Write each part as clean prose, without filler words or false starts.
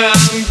am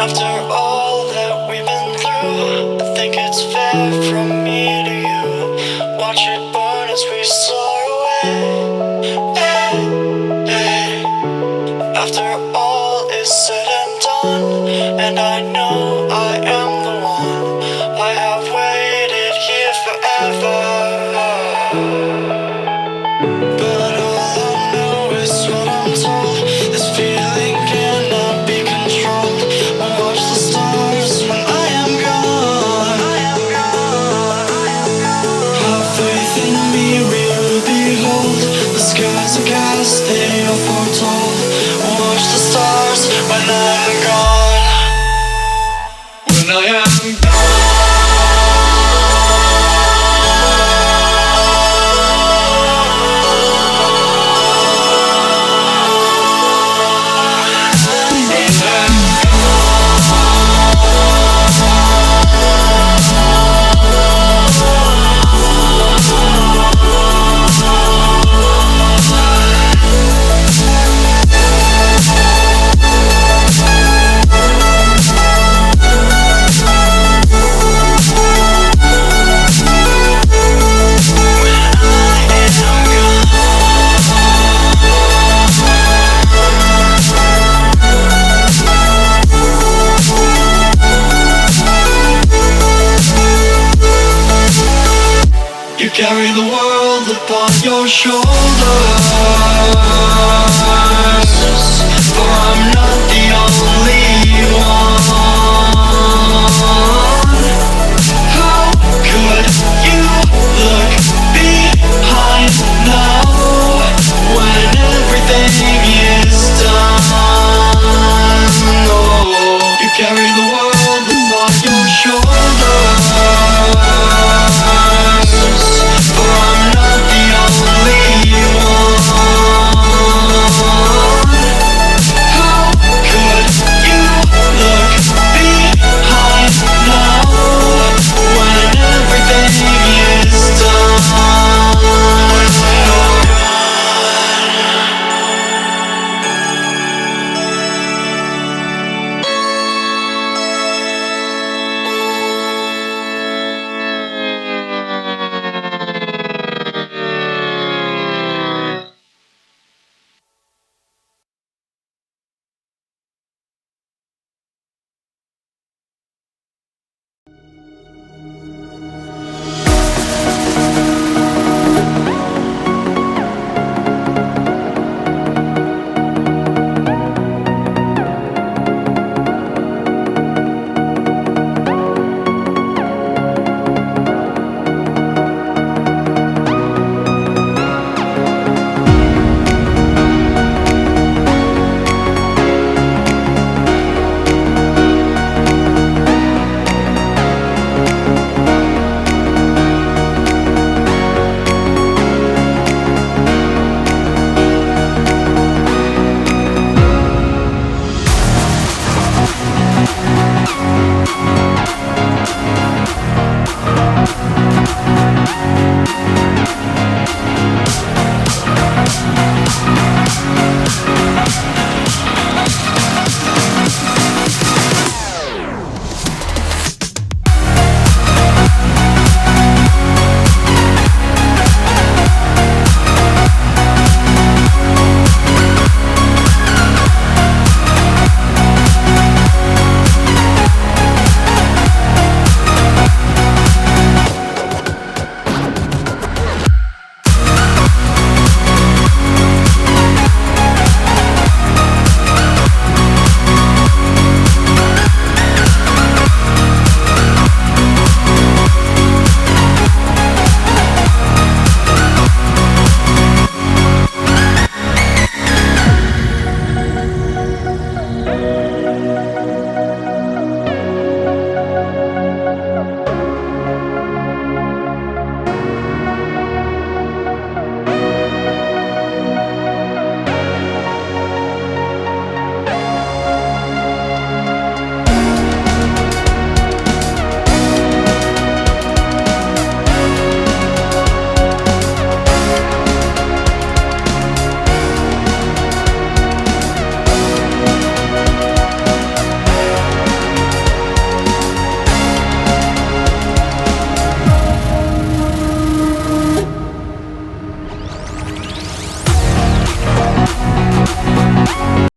after all that we've been through, I think it's fair from me to you. Watch it burn as we soar away. Hey, hey. After all is said and done, and I know I am the one, I have waited here forever. But all I know is what I'm told. This feeling cannot be controlled. Watch the stars when I am gone. Have faith in me, we will behold. The skies are cast, they are foretold. Watch the stars when I'm gone. When I am gone. You carry the world upon your shoulders.